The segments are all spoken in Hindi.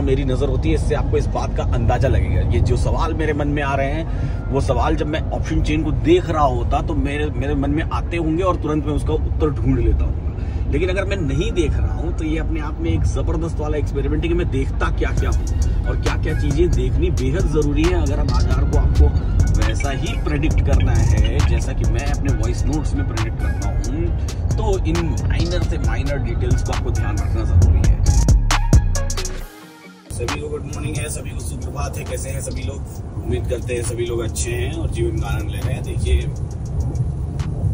कहाँ मेरी नजर होती है, इससे आपको इस बात का अंदाजा लगेगा। ये जो सवाल मेरे मन में आ रहे हैं, वो सवाल जब मैं ऑप्शन चेन को देख रहा होता तो मेरे मन में आते होंगे और तुरंत मैं उसका उत्तर ढूंढ लेता हूँ। लेकिन अगर मैं नहीं देख रहा हूँ तो ये अपने आप में एक जबरदस्त वाला एक्सपेरिमेंट है कि मैं देखता क्या क्या हूँ और क्या क्या चीजें देखनी बेहद जरूरी है अगर बाजार को आपको वैसा ही प्रेडिक्ट करना है जैसा कि मैं अपने वॉइस नोट्स में प्रेडिक्ट करता हूँ। तो इन माइनर से माइनर डिटेल्स को आपको ध्यान रखना जरूरी है। सभी को गुड मॉर्निंग है, सभी को सुप्रभात है। कैसे हैं सभी लोग? उम्मीद करते हैं सभी लोग अच्छे हैं और जीवन का आनंद ले रहे हैं। देखिए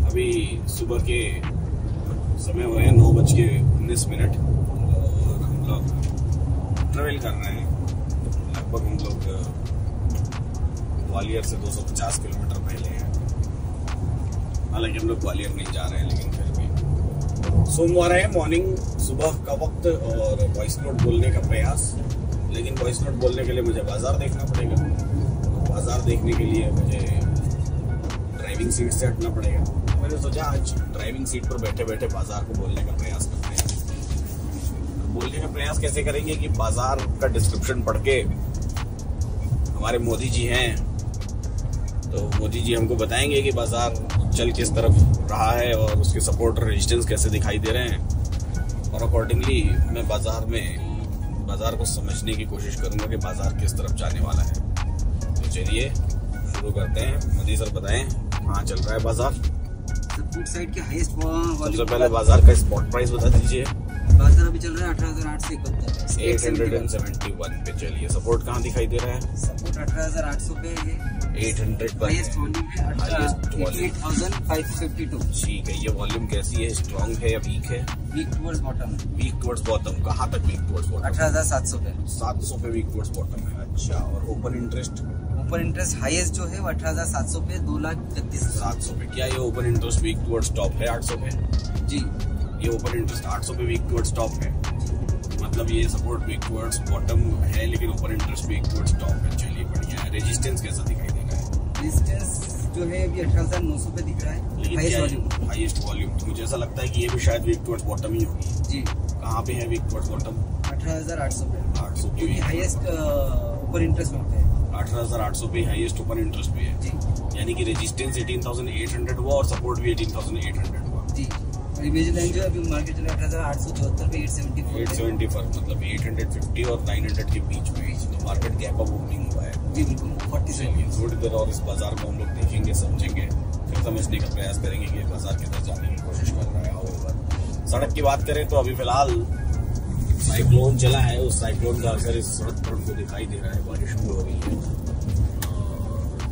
अभी सुबह के समय हो रहे हैं 9:19 और हम लोग ट्रेवल कर रहे हैं। लगभग हम लोग ग्वालियर से 250 किलोमीटर पहले हैं। हालांकि हम लोग ग्वालियर नहीं जा रहे हैं, लेकिन फिर भी सोमवार है, मॉर्निंग सुबह का वक्त और वॉइस नोट बोलने का प्रयास। लेकिन वॉइस नोट बोलने के लिए मुझे बाजार देखना पड़ेगा और बाजार देखने के लिए मुझे ड्राइविंग सीट से हटना पड़ेगा। मैंने सोचा आज ड्राइविंग सीट पर बैठे बैठे बाजार को बोलने का प्रयास करते हैं। बोलने का प्रयास कैसे करेंगे कि बाजार का डिस्क्रिप्शन पढ़ के हमारे मोदी जी हैं तो मोदी जी हमको बताएंगे कि बाजार चल किस तरफ रहा है और उसके सपोर्ट और रेजिस्टेंस कैसे दिखाई दे रहे हैं। और अकॉर्डिंगली मैं बाजार को समझने की कोशिश करूंगा कि बाजार किस तरफ जाने वाला है। तो चलिए शुरू करते हैं। मोदी सर बताएं कहाँ चल रहा है बाजार? फूड साइड के हाईएस्ट सबसे पहले बाजार का स्पॉट प्राइस बता दीजिए। बाजार अभी चल रहा है 18,871 871 पे। चलिए सपोर्ट कहाँ दिखाई दे रहा है? सपोर्ट 18,800 पे है। 800 पर हाईएस्ट वॉल्यूम है 88,552। ठीक है, ये वॉल्यूम कैसी है? स्ट्रॉन्ग है या वीक है? Weak towards bottom. Weak towards bottom. कहाँ तक वीक टुवर्ड्स बॉटम? 18,700 पे। 700 पे वीक टुवर्ड्स बॉटम है। अच्छा, और open interest? Open interest highest जो है वो 18,700 पे 2,31,000। 700 पे। क्या ये open interest weak towards top है 800 पे? जी, ये ओपन इंटरेस्ट 800 पे वीक टुवर्ड्स टॉप है। मतलब ये सपोर्ट वीक टुवर्ड्स बॉटम है लेकिन open interest weak towards top है। चलिए बढ़िया है। रेजिस्टेंस कैसा दिखाई दे रहा है? रेजिस्टेंस जो है अभी 18,900 पे दिख रहा है। लेकिन हाईएस्ट वॉल्यूम तो मुझे ऐसा लगता है कि ये भी शायद वीक टुवर्ड्स बॉटम ही होगी। जी, कहाँ पे है वीक टुवर्ड्स बॉटम? 18,800 पे। 800 पे क्योंकि हाईएस्ट ओपन इंटरेस्ट वहाँ पे है। 18,800 पे हाईएस्ट ओपन इंटरेस्ट भी है। जी, यानी कि रेजिस्टेंस 18,800 हुआ और सपोर्ट भी 18,800 हुआ। जी, और इमेज लाइन जो है अभी मार्केट चल रहा है 18,874 पे 874 मतलब 850 और 900 के बीच में। तो मार्केट गैप अप ओपनिंग हुआ है। जी बिल्कुल 47। थोड़ी देर और इस बाजार को हम लोग देखेंगे, समझेंगे, फिर समझने का प्रयास करेंगे कि बाजार किधर जाने की कोशिश कर रहा है। और सड़क की बात करें तो अभी फिलहाल साइक्लोन चला है, उस साइक्लोन का असर इस सड़क पर हमको दिखाई दे रहा है। बारिश भी हो रही है,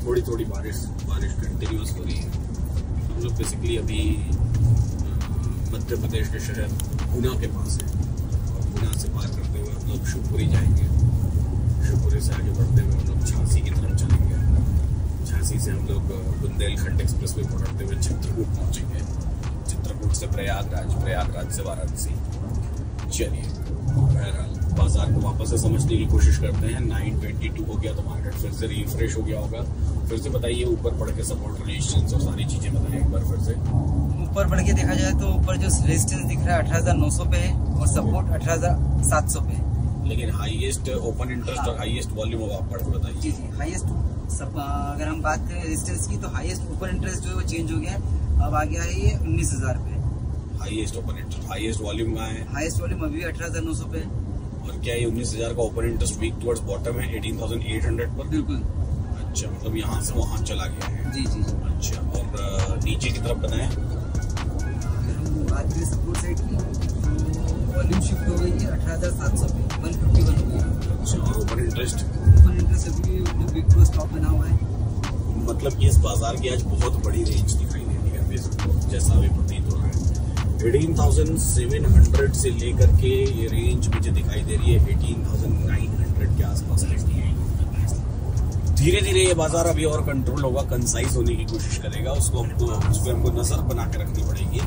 थोड़ी थोड़ी बारिश कंटिन्यूस हो रही है। हम लोग बेसिकली अभी मध्य प्रदेश के शहर गुना के पास है और गुना से पार करते हुए हम लोग शिवपुरी जाएंगे। शिवपुरी से आगे बढ़ते हुए हम लोग झांसी की तरफ चलेंगे। झांसी से हम लोग बुंदेलखंड एक्सप्रेस वे पकड़ते हुए चित्रकूट पहुंचेंगे। चित्रकूट से प्रयागराज से वाराणसी। चलिए बहरहाल बाजार को वापस से समझने की कोशिश करते हैं। 922 हो गया तो मार्केट फिर से रिफ्रेश हो गया होगा। फिर से बताइए ऊपर पढ़ के सपोर्ट रेजिस्टेंस और सारी चीजें बताइए एक बार फिर से। ऊपर बढ़ के देखा जाए तो ऊपर जो रेजिस्टेंस दिख रहा है 18,900 पे है और सपोर्ट 18,700 पे है। लेकिन हाईएस्ट ओपन इंटरेस्ट और हाईएस्ट वॉल्यूम आप पढ़ के बताइए। जी, हाईएस्ट अगर हम बात करें रेजिस्टेंस की तो हाईएस्ट ओपन इंटरेस्ट जो है वो चेंज हो गया है। अब आ गया है ये 19,000 पे। Highest open interest. Highest volume कहाँ है? हाईएस्ट वॉल्यूम अभी 18,900 पे। और क्या ये 19,000 का open interest weak towards bottom है 18,800 पर? बिल्कुल। अच्छा, मतलब यहाँ से वहाँ चला गया है। जी जी। अच्छा, और नीचे की तरफ बताएं। बात करें सपोर्ट साइड की वॉल्यूम शिफ्ट हो गई है 18,700 पे 151 हो गई। अच्छा, और ओपन इंटरेस्ट अभी बिग टू स्टॉप बना हुआ है। मतलब कि इस बाजार की आज बहुत बड़ी रेंज दिखाई दे रही है जैसा अभी प्रतीत हो रहा है। 18,700 से लेकर के ये रेंज मुझे दिखाई दे रही है 18,900 के आसपास रहती है। धीरे धीरे ये बाजार अभी और कंट्रोल होगा, कंसाइज होने की कोशिश करेगा। उस पर हमको नजर बना के रखनी पड़ेगी।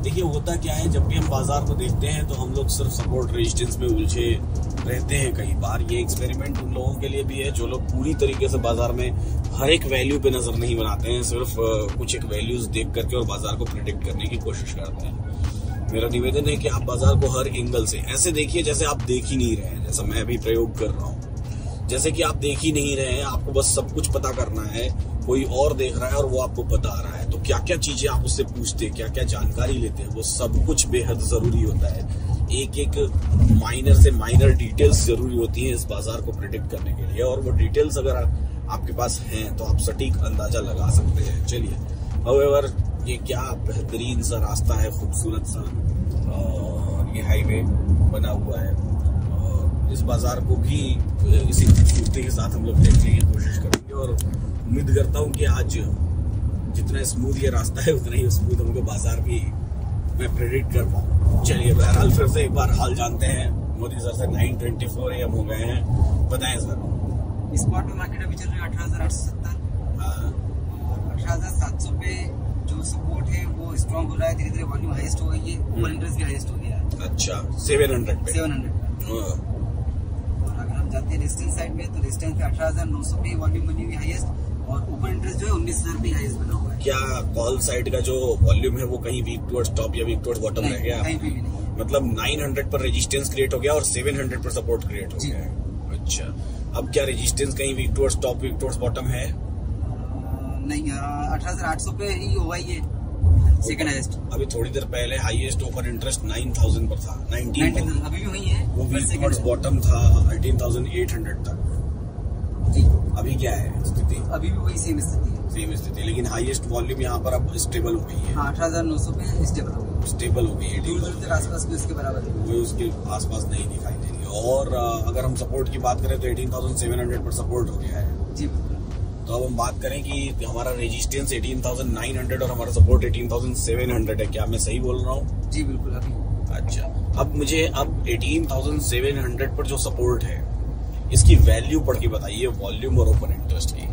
देखिए होता क्या है, जब भी हम बाजार को देखते हैं तो हम लोग सिर्फ सपोर्ट रेजिस्टेंस में उलझे रहते हैं। कई बार ये एक्सपेरिमेंट उन लोगों के लिए भी है जो लोग पूरी तरीके से बाजार में हर एक वैल्यू पे नजर नहीं बनाते हैं, सिर्फ कुछ एक वैल्यूज देख करके और बाजार को प्रेडिक्ट करने की कोशिश करते हैं। मेरा निवेदन है कि आप बाजार को हर एंगल से ऐसे देखिए जैसे आप देख ही नहीं रहे हैं, जैसा मैं भी प्रयोग कर रहा हूँ, जैसे कि आप देख ही नहीं रहे हैं, आपको बस सब कुछ पता करना है, कोई और देख रहा है और वो आपको बता रहा है। तो क्या क्या चीजें आप उससे पूछते हैं, क्या क्या जानकारी लेते हैं, वो सब कुछ बेहद जरूरी होता है। एक एक माइनर से माइनर डिटेल्स जरूरी होती है इस बाजार को प्रेडिक्ट करने के लिए, और वो डिटेल्स अगर आपके पास हैं तो आप सटीक अंदाजा लगा सकते हैं। चलिए, हाउएवर ये क्या बेहतरीन सा रास्ता है, खूबसूरत सा, और ये हाईवे बना हुआ है, और इस बाजार को भी इसी खूबसूरती के साथ हम लोग देखने की कोशिश करेंगे, और उम्मीद करता हूँ कि आज जितना स्मूथ ये रास्ता है उतना ही स्मूथ हमको बाजार भी मैं प्रेडिक्ट कर पाऊँ। चलिए, बहरहाल फिर से एक बार हाल जानते हैं मोदी सर से। 9:24 AM हो गए हैं, बताएं सर। स्पॉट में मार्केट अभी चल रहा है 18,870, 18,700 पे जो सपोर्ट है वो स्ट्रॉन्ग हो रहा है, धीरे धीरे वॉल्यूम हाईएस्ट हो गई है, ओपन इंटरेस्ट भी हाईएस्ट हो गया है। अच्छा, 700 पे 700 पे। और अगर हम जाते हैं रेजिस्टेंस साइड में, तो रेजिस्टेंस पे 18,900 पे वॉल्यूम बनी हुई हाईएस्ट, और ओपन इंटरेस्ट जो है 19,000 पे हाईएस्ट बना हुआ है। क्या कॉल साइड का जो वॉल्यूम है वो कहीं वीक टुवर्ड्स टॉप या वीक टुवर्ड्स बॉटम रह गया? कहीं भी नहीं। मतलब 900 पर रेजिस्टेंस क्रिएट हो गया और 700 पर सपोर्ट क्रिएट हो गया। अच्छा, अब क्या रेजिस्टेंस कहीं weak towards top weak towards bottom है? नहीं, 18,800 पे ही हुआ ये सेकंड हाईएस्ट। अभी थोड़ी देर पहले हाईएस्ट ओपन इंटरेस्ट 9,000 पर था, 19,000 अभी भी वही है, वो वीक टुवर्ड्स बॉटम था 18,800 तक। जी, अभी क्या है स्थिति? अभी भी वही सेम स्थिति है, सेम स्थिति, लेकिन हाईएस्ट वॉल्यूम यहाँ पर अब स्टेबल हो गई है। 18,900 पे स्टेबल हो गई, स्टेबल हो गई है, दूर आसपास भी उसके बराबर है, वो उसके आसपास नहीं दिखाई दे रही है। और अगर हम सपोर्ट की बात करें तो 18,700 पर सपोर्ट हो गया है। जी, तो अब हम बात करें कि हमारा रेजिस्टेंस 18,900 और हमारा सपोर्ट 18,700 है, क्या मैं सही बोल रहा हूँ? जी बिल्कुल। अभी अच्छा, अब मुझे 18,700 पर जो सपोर्ट है इसकी वैल्यू पढ़ के बताइए, वॉल्यूम और ओपन इंटरेस्ट की।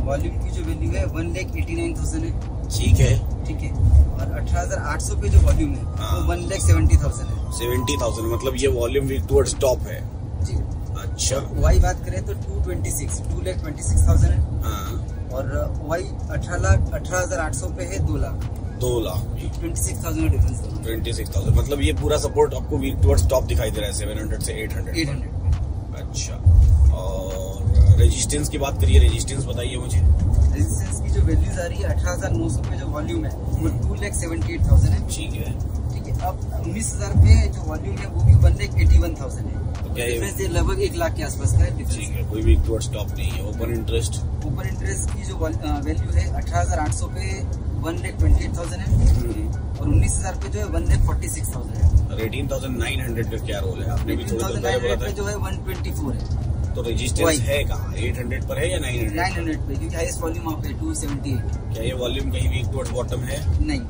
वॉल्यूम की जो वैल्यू है 1,89,000 है। ठीक है, ठीक है, और 18,800 पे जो वॉल्यूम है वो 1,70,000 है। 70,000 मतलब ये वॉल्यूम वीक टुवर्ड्स टॉप है। जी। अच्छा, वाई बात करें तो 226,000 है। हाँ। और वाई 18,800 पे है 2 लाख। 2 लाख 26,000 डिफरेंस। 26,000 मतलब ये पूरा सपोर्ट आपको वीक टुवर्ड्स टॉप दिखाई दे रहा है 700 से 800। अच्छा, और रेजिस्टेंस की बात करिए, रेजिस्टेंस बताइए मुझे। रेजिस्टेंस की जो वैल्यूज आ रही है 18,900 पे जो वॉल्यूम है वो 2,78,000 है। ठीक है, ठीक है। अब 19,000 पे जो वॉल्यूम है वो भी 1,81,000 है। तो क्या डिफरेंस लगभग 1 लाख के आसपास का है डिफरेंस। ठीक है, कोई वीक टुवर्ड्स टॉप नहीं है। ओपन इंटरेस्ट की जो वैल्यू है 18,800 पे 1,28,000 है, और 19,000 पे जो है 1,46,000 है। और 18,900 का क्या रोल है? आपने भी थोड़ी देर पहले बोला था जो है 124 है। तो रेजिस्टेंस है कहाँ? 800 पर है या 900? 900 पे, क्योंकि हाईएस्ट वॉल्यूम वहाँ पे 278। क्या ये वॉल्यूम कहीं वीक टुवर्ड्स बॉटम है? नहीं,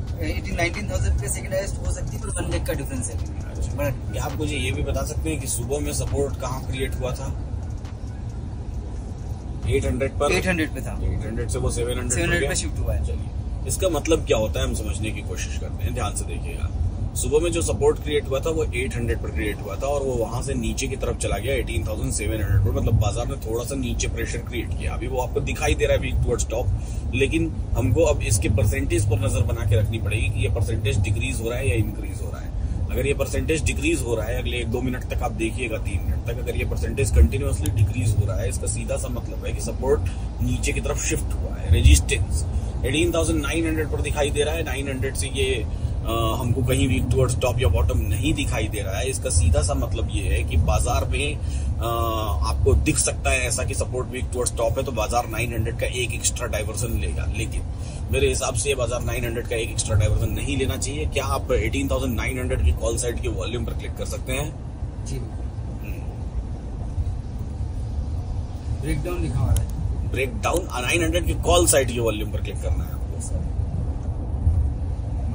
19,000 पे सेकंड हाईएस्ट हो सकती है, पर 1 लाख का डिफरेंस है। अच्छा, क्या आप मुझे ये भी बता सकते हैं कि सुबह में सपोर्ट कहाँ क्रिएट हुआ था? 800 पर। 800 पे था, 800 से वो 700 पे शिफ्ट हुआ है। चलिए, इसका मतलब क्या होता है हम समझने की कोशिश करते हैं, ध्यान से देखिएगा। सुबह में जो सपोर्ट क्रिएट हुआ था वो 800 पर क्रिएट हुआ था, और वो वहां से नीचे की तरफ चला गया 18,700 पर। मतलब बाजार ने थोड़ा सा नीचे प्रेशर क्रिएट किया। अभी वो आपको दिखाई दे रहा है वीक टुवर्ड्स टॉप, लेकिन हमको अब इसके परसेंटेज पर नजर बना के रखनी पड़ेगी कि ये परसेंटेज डिक्रीज हो रहा है या इंक्रीज हो रहा है। अगर ये परसेंटेज डिक्रीज हो रहा है, अगले 1-2 मिनट तक आप देखिएगा, 3 मिनट तक, अगर ये परसेंटेज कंटिन्यूअसली डिक्रीज हो रहा है, इसका सीधा सा मतलब है कि सपोर्ट नीचे की तरफ शिफ्ट हुआ है। रेजिस्टेंस 18,900 पर दिखाई दे रहा है, 900 से ये हमको कहीं वीक टुवर्ड्स टॉप या बॉटम नहीं दिखाई दे रहा है। इसका सीधा सा मतलब ये है कि बाजार में आपको दिख सकता है ऐसा कि सपोर्ट वीक टुवर्ड्स टॉप है, तो बाजार 900 का एक एक्स्ट्रा डाइवर्सन लेगा। लेकिन मेरे हिसाब से ये बाजार 900 का एक एक्स्ट्रा डाइवर्सन नहीं लेना चाहिए। क्या आप 18,900 की कॉल साइड के वॉल्यूम पर क्लिक कर सकते हैं? जी, ब्रेकडाउन लिखा हुआ है। ब्रेकडाउन 900 की कॉल साइड के वॉल्यूम पर क्लिक करना है आपको।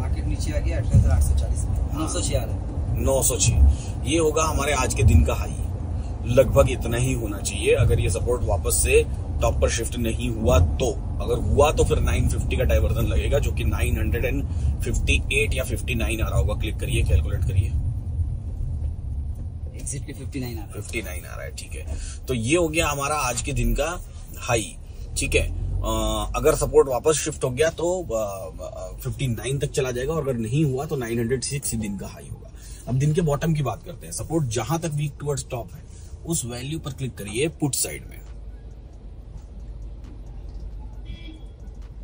मार्केट नीचे आ गया 18,840 में, 906 आ रहा है। 906 ये होगा हमारे आज के दिन का हाई। लगभग इतना ही होना चाहिए अगर ये सपोर्ट वापस से टॉप पर शिफ्ट नहीं हुआ तो। अगर हुआ तो फिर 950 का डाइवर्जन लगेगा, जो कि 958 या 59 आ रहा होगा। क्लिक करिए, कैलकुलेट करिए। एग्जिट पे 59 आ रहा है। 59 आ रहा है, ठीक है। तो ये हो गया हमारा आज के दिन का हाई, ठीक है। अगर सपोर्ट वापस शिफ्ट हो गया तो 59 तक चला जाएगा, और अगर नहीं हुआ तो 906 ही दिन का हाई होगा। अब दिन के बॉटम की बात करते हैं। सपोर्ट जहां तक वीक टुवर्ड्स टॉप है उस वैल्यू पर क्लिक करिए पुट साइड में।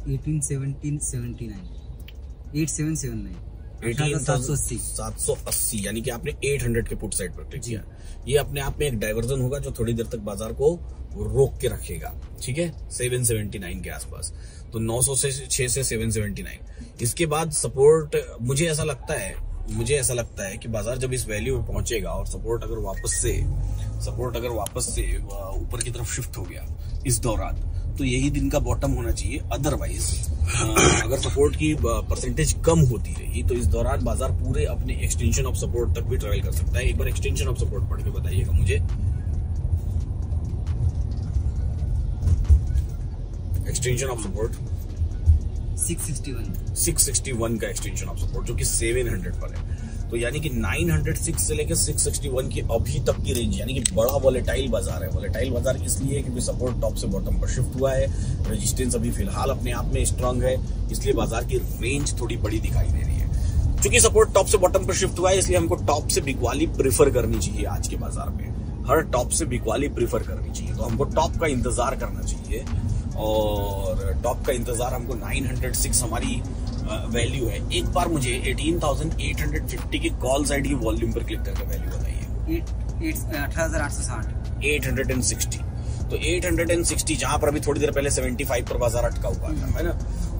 18,780 यानी कि आपने 800 के पुट साइड पर क्लिक किया। ये अपने आप में एक डाइवर्जन होगा जो थोड़ी देर तक बाजार को रोक के रखेगा, ठीक है, 779 के आसपास। तो 906 से 779। इसके बाद सपोर्ट मुझे ऐसा लगता है कि बाजार जब इस वैल्यू पे पहुंचेगा और सपोर्ट अगर वापस से ऊपर की तरफ शिफ्ट हो गया इस दौरान, तो यही दिन का बॉटम होना चाहिए। अदरवाइज अगर सपोर्ट की परसेंटेज कम होती रही तो इस दौरान बाजार पूरे अपने एक्सटेंशन ऑफ सपोर्ट तक भी ट्रेवल कर सकता है। एक बार एक्सटेंशन ऑफ सपोर्ट पढ़ के बताइएगा मुझे। एक्सटेंशन ऑफ सपोर्ट 661 का एक्सटेंशन ऑफ सपोर्ट, जो कि 700 पर है। तो यानी कि 906 से लेकर 661 की अभी तक की रेंज, यानी कि बड़ा वोलेटाइल बाजार है। वोलेटाइल बाजार इसलिए क्योंकि सपोर्ट टॉप से बॉटम पर शिफ्ट हुआ है, रेजिस्टेंस अभी फिलहाल अपने आप में स्ट्रांग है, इसलिए बाजार की रेंज थोड़ी बड़ी दिखाई दे रही है। क्योंकि सपोर्ट टॉप से बॉटम पर शिफ्ट हुआ है, इसलिए हमको टॉप से बिकवाली प्रीफर करनी चाहिए। आज के बाजार में हर टॉप से बिकवाली प्रीफर करनी चाहिए, तो हमको टॉप का इंतजार करना चाहिए। और टॉप का इंतजार हमको 906 हमारी वैल्यू है। एक बार मुझे 18,850 की कॉल साइड की वॉल्यूम पर क्लिक करके वैल्यू बताइए। 18,860। तो 860 जहां पर अभी थोड़ी देर पहले 75 पर बाजार अटका हुआ था, है ना।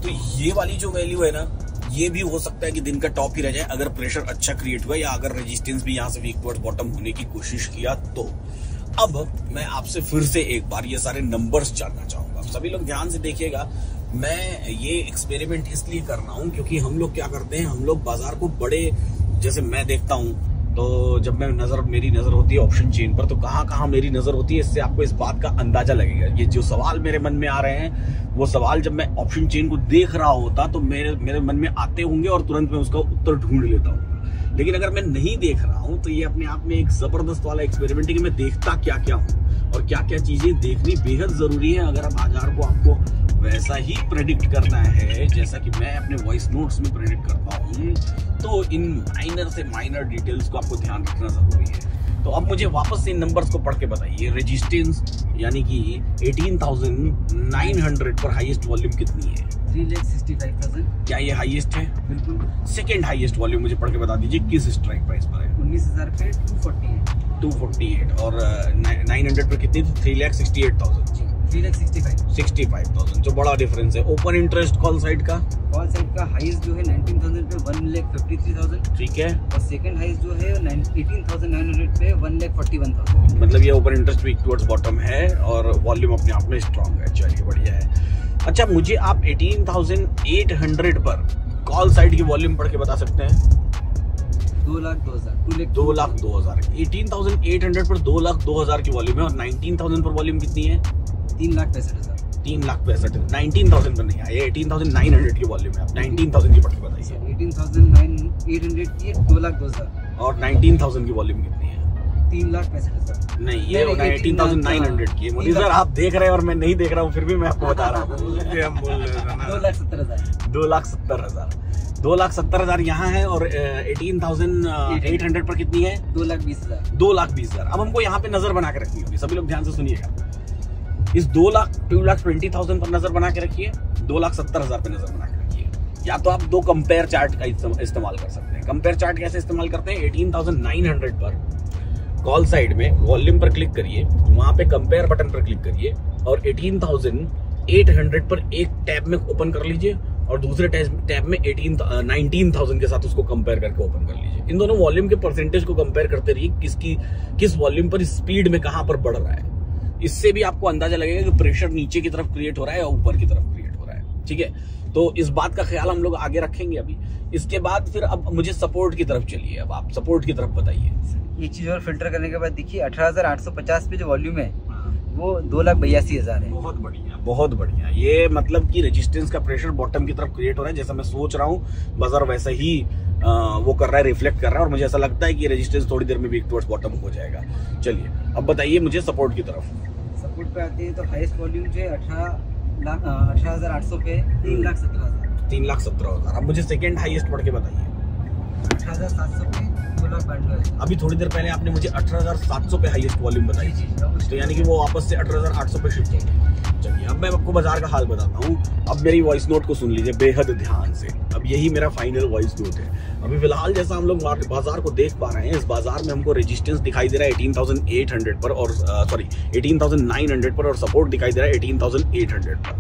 तो ये वाली जो वैल्यू है ना, ये भी हो सकता है कि दिन का टॉप ही रह जाए अगर प्रेशर अच्छा क्रिएट हुआ, या अगर रेजिस्टेंस भी यहां से वीक टुवर्ड्स बॉटम होने की कोशिश किया तो। अब मैं आपसे फिर से एक बार ये सारे नंबर्स जानना चाहूंगा। सभी लोग ध्यान से देखिएगा। मैं ये एक्सपेरिमेंट इसलिए कर रहा हूं क्योंकि हम लोग क्या करते हैं, हम लोग बाजार को बड़े, जैसे मैं देखता हूं तो जब मेरी नजर होती है ऑप्शन चेन पर, तो कहां मेरी नजर होती है, इससे आपको इस बात का अंदाजा लगेगा। ये जो सवाल मेरे मन में आ रहे हैं, वो सवाल जब मैं ऑप्शन चेन को देख रहा होता तो मेरे मन में आते होंगे और तुरंत मैं उसका उत्तर ढूंढ लेता हूँ। लेकिन अगर मैं नहीं देख रहा हूं तो ये अपने आप में एक जबरदस्त वाला एक्सपेरिमेंट है कि मैं देखता क्या क्या हूं और क्या क्या चीजें देखनी बेहद जरूरी है। अगर बाजार को आपको वैसा ही प्रेडिक्ट करना है जैसा कि मैं अपने वॉइस नोट्स में प्रेडिक्ट करता हूं, तो इन माइनर से माइनर डिटेल्स को आपको ध्यान रखना जरूरी है। तो अब मुझे वापस से इन नंबर्स को पढ़ के बताइए। रेजिस्टेंस यानी कि 18,900 पर हाईएस्ट वॉल्यूम कितनी है? 3,65,000। क्या ये हाईएस्ट है? बिल्कुल। सेकेंड हाईएस्ट वॉल्यूम मुझे पढ़ के बता दीजिए किस स्ट्राइक प्राइस पर है? 19,000 पे 248। और 900 पर कितनी थी? 3,68,000। 3,65,000, जो बड़ा डिफरेंस है। ओपन इंटरेस्ट कॉल साइड का हाईएस्ट जो है 19,000 पे 1,53,000। ठीक है। और सेकंड हाईएस्ट जो है 18,900 पे 1,41,000। मतलब ये open interest weak towards bottom है और वॉल्यूम अपने आप में स्ट्रांग है। चलिए बढ़िया है। अच्छा, मुझे आप 18,800 पर कॉल साइड की वॉल्यूम पढ़ के बता सकते हैं? 2,02,000। 18,800 पर 2,02,000 की वॉल्यूम है और 19,000 पर वॉल्यूम कितनी है? 3,65,000। 3,65,000। 19,000 पर नहीं आया, 18,900 की वॉल्यूम है। आप 19,000 की पढ़ के बताइए। 18,800 की 2,02,000 और 19,000 की वॉल्यूम कितनी है? 3,65,000। नहीं, ये 18,900 की है। मोदी सर आप देख रहे हैं और मैं नहीं देख रहा हूँ, फिर भी मैं आपको बता रहा हूँ। 2,70,000। 2,70,000 यहाँ है और 18,800 पर कितनी है? 2,20,000। 2,20,000। अब हमको यहाँ पे नजर बना के रखनी होगी। सभी लोग ध्यान से सुनिएगा। इस 2,20,000 पर नजर बना के रखिए, 2,70,000 पे नजर बना के रखिए। या तो आप दो कंपेयर चार्ट का इस्तेमाल कर सकते हैं। कंपेयर चार्ट कैसे इस्तेमाल करते हैं? 18,900 पर कॉल साइड में वॉल्यूम पर क्लिक करिए, वहां पे कंपेयर बटन पर क्लिक करिए और 18,800 पर एक टैब में ओपन कर लीजिए और दूसरे टैब में 19,000 के साथ उसको कंपेयर करके ओपन कर लीजिए। इन दोनों वॉल्यूम के परसेंटेज को कंपेयर करते रहिए, किस वॉल्यूम पर स्पीड में कहां पर बढ़ रहा है। इससे भी आपको अंदाजा लगेगा कि प्रेशर नीचे की तरफ क्रिएट हो रहा है या ऊपर की तरफ क्रिएट हो रहा है। ठीक है, तो इस बात का ख्याल हम लोग आगे रखेंगे अभी। इसके बाद फिर अब मुझे सपोर्ट की तरफ चलिए। अब आप सपोर्ट की तरफ बताइए। एक चीज और फिल्टर करने के बाद देखिए 18,850 पे जो वॉल्यूम है वो 2,82,000 है। बहुत बढ़िया, बहुत बढ़िया। ये मतलब कि रेजिस्टेंस का प्रेशर बॉटम की तरफ क्रिएट हो रहा है। जैसा मैं सोच रहा हूँ बाजार वैसा ही वो कर रहा है, रिफ्लेक्ट कर रहा है और मुझे ऐसा लगता है कि रेजिस्टेंस थोड़ी देर में वीक टुवर्ड्स बॉटम हो जाएगा। चलिए अब बताइए मुझे सपोर्ट की तरफ। सपोर्ट पे आते हैं तो हाईएस्ट वॉल्यूम जो है 18,800 पे 3,17,000। 3,17,000। अब मुझे सेकंड हाईएस्ट पढ़ के बताइए। 18,700 पे 2,92,000। अभी थोड़ी देर पहले आपने मुझे 18,700 पे हाईएस्ट वॉल्यूम बताई थी, तो यानी कि वो वापस से 18,800 पे शिफ्ट हो गई। चलिए अब मैं आपको बाजार का हाल बताता हूँ। अब मेरी वॉइस नोट को सुन लीजिए बेहद ध्यान से। अब यही मेरा फाइनल वॉइस नोट है। अभी फिलहाल जैसा हम लोग बाजार को देख पा रहे हैं, इस बाजार में हमको रेजिस्टेंस दिखाई दे रहा है 18,800 पर और 18,900 पर, और सपोर्ट दिखाई दे रहा है 18,800 पर।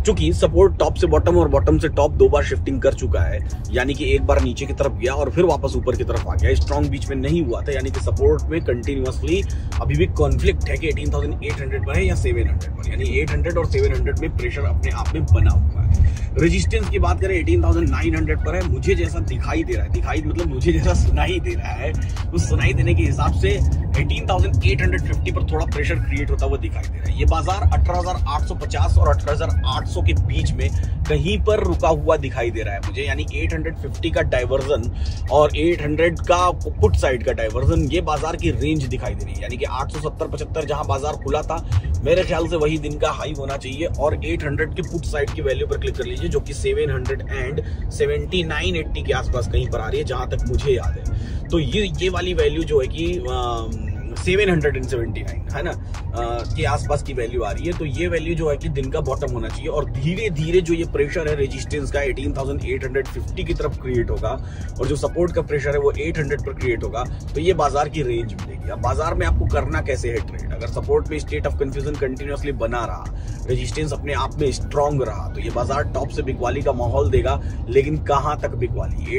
चूंकि सपोर्ट टॉप से बॉटम और बॉटम से टॉप 2 बार शिफ्टिंग कर चुका है, यानी कि एक बार नीचे की तरफ गया और फिर वापस ऊपर की तरफ आ गया, स्ट्रॉन्ग बीच में नहीं हुआ था, यानी कि सपोर्ट में कंटिन्यूअसली अभी भी कॉन्फ्लिक्ट है कि 18,800 पर है या 700 पर, यानी 800 और 700 में प्रेशर अपने आप में बना हुआ है। रेजिस्टेंस की बात करें 18,900 पर है। मुझे जैसा दिखाई दे रहा है, दिखाई मतलब मुझे जैसा सुनाई दे रहा है, उस सुनाई देने के हिसाब से 18,850 पर थोड़ा प्रेशर क्रिएट होता हुआ दिखाई दे रहा है। ये बाजार 18,850 और 18,800 के बीच में कहीं पर रुका हुआ दिखाई दे रहा है मुझे, यानी 850 का डाइवर्जन और 800 का पुट साइड का डाइवर्जन, ये बाजार की रेंज दिखाई दे रही है। यानी कि 870-75 जहां बाजार खुला था, मेरे ख्याल से वही दिन का हाई होना चाहिए, और 800 के पुट साइड की वैल्यू पर क्लिक कर लीजिए, जो कि 779.80 के आसपास कहीं पर आ रही है, जहां तक मुझे याद है। तो ये वाली वैल्यू जो है कि 779 है ना, के आसपास की वैल्यू आ रही है। तो ये वैल्यू जो है कि दिन का बॉटम होना चाहिए, और धीरे धीरे जो ये प्रेशर है रेजिस्टेंस का 18,850 की तरफ क्रिएट होगा, और जो सपोर्ट का प्रेशर है वो 800 पर क्रिएट होगा, तो ये बाजार की रेंज मिलेगी। अब बाजार में आपको करना कैसे है ट्रेड? अगर सपोर्ट में स्टेट ऑफ कंफ्यूजन कंटिन्यूअसली बना रहा, रेजिस्टेंस अपने आप में स्ट्रॉन्ग रहा, तो ये बाजार टॉप से बिकवाली का माहौल देगा। लेकिन कहां तक बिकवाली?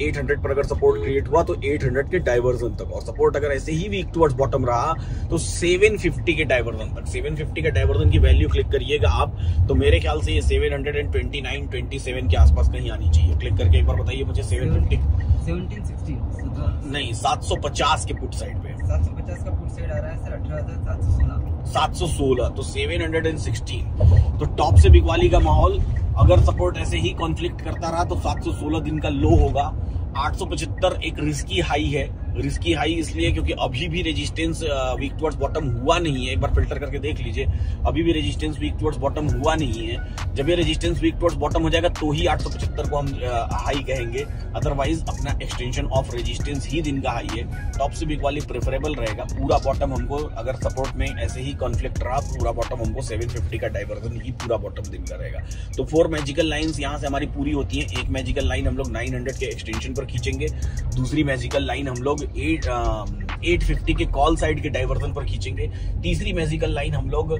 800 पर अगर सपोर्ट क्रिएट हुआ तो 800 के डाइवर्जन तक, और सपोर्ट अगर ऐसे ही वीक टुवर्ड्स बॉटम रहा तो 750 के डाइवर्जन तक। 750 के डाइवर्जन की वैल्यू क्लिक करिएगा आप, तो मेरे ख्याल से ये 729-27 के आसपास कहीं आनी चाहिए। क्लिक करके एक बार बताइए मुझे। 1760 नहीं, 750 के पुट साइड पे, 750 का पुट साइड आ रहा है सर 18,716, तो 716। तो टॉप से बिकवाली का माहौल, अगर सपोर्ट ऐसे ही कॉन्फ्लिक्ट करता रहा तो 716 दिन का लो होगा। 875 एक रिस्की हाई है। रिस्की हाई इसलिए क्योंकि अभी भी रेजिस्टेंस वीक टुवर्ड्स बॉटम हुआ नहीं है। एक बार फिल्टर करके देख लीजिए, अभी भी रेजिस्टेंस वीक टुवर्ड्स बॉटम हुआ नहीं है। जब ये रेजिस्टेंस वीक टुवर्ड्स बॉटम हो जाएगा तो ही 875 को हम हाई कहेंगे, अदरवाइज अपना एक्सटेंशन ऑफ रेजिस्टेंस ही दिन का हाई है। टॉप से बिग वाली प्रेफरेबल रहेगा। पूरा बॉटम हमको, अगर सपोर्ट में ऐसे ही कॉन्फ्लिक्ट रहा, पूरा बॉटम हमको 750 का डाइवर्जन ही पूरा बॉटम दिन का रहेगा। तो 4 मैजिकल लाइंस यहाँ से हमारी पूरी होती है। एक मैजिकल लाइन हम लोग 900 के एक्सटेंशन पर खींचेंगे, दूसरी मैजिकल लाइन हम लोग 850 के कॉल साइड के डाइवर्जन पर खींचेंगे, तीसरी मैजिकल लाइन हम लोग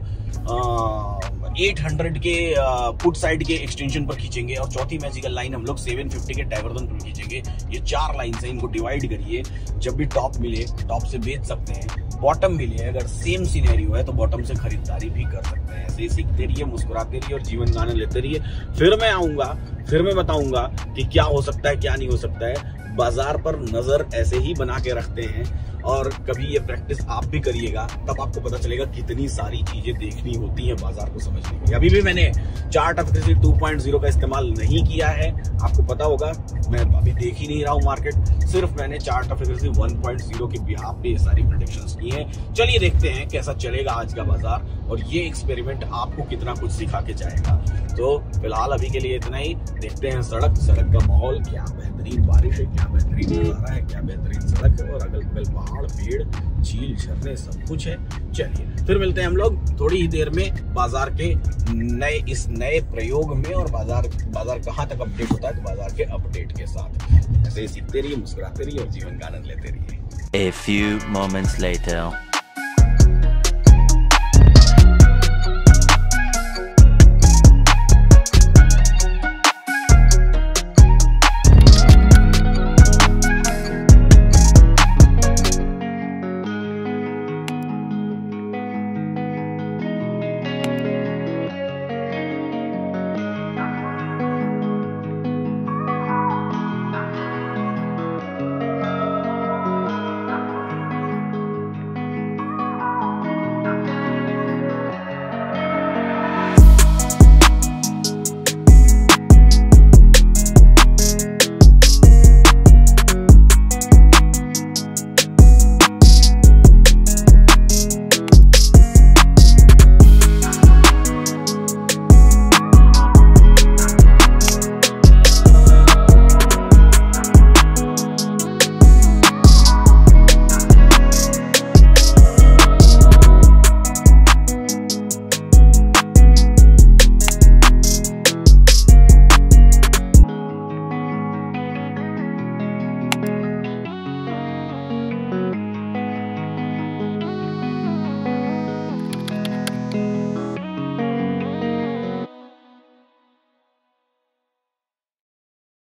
800 के पुट साइड के एक्सटेंशन पर खींचेंगे, और चौथी मैजिकल लाइन हम लोग 750 के डाइवर्जन पर खींचेंगे। ये 4 लाइन से इनको डिवाइड करिए। जब भी टॉप मिले, टॉप से बेच सकते हैं, बॉटम मिले, अगर सेम सिनेरियो है तो बॉटम से खरीदारी भी कर सकते हैं। ऐसे ही सीखते रहिए, मुस्कुराते रहिए और जीवन गाने लेते रहिए। फिर मैं आऊंगा, फिर मैं बताऊंगा कि क्या हो सकता है क्या नहीं हो सकता है। बाजार पर नजर ऐसे ही बना के रखते हैं, और कभी ये प्रैक्टिस आप भी करिएगा, तब आपको पता चलेगा कितनी सारी चीजें देखनी होती हैं बाजार को समझने के लिए। अभी भी मैंने चार्ट ऑफ एक्यूरेसी 2.0 का इस्तेमाल नहीं किया है, आपको पता होगा। मैं अभी देख ही नहीं रहा हूं मार्केट, सिर्फ मैंने चार्ट ऑफ एक्यूरेसी 1.0 के बिहाफ पे ये सारी प्रेडिक्शंस की हैं। चलिए देखते हैं कैसा चलेगा आज का बाजार, और ये एक्सपेरिमेंट आपको कितना कुछ सिखा के जाएगा। तो फिलहाल अभी के लिए इतना ही। देखते हैं सड़क का माहौल, क्या बेहतरीन बारिश है, क्या बेहतरीन नजारा है, क्या बेहतरीन सड़क है, और अगल बगल पहाड़, पेड़, झील, झरने सब कुछ है। चलिए फिर मिलते हैं हम लोग थोड़ी ही देर में बाजार के इस नए प्रयोग में, और बाजार कहाँ तक अपडेट होता है तो बाजार के अपडेट के साथ। ऐसे ही सीखते रहिए, मुस्कुराते रहिए और जीवन का आनंद लेते रहिए। A few moments later.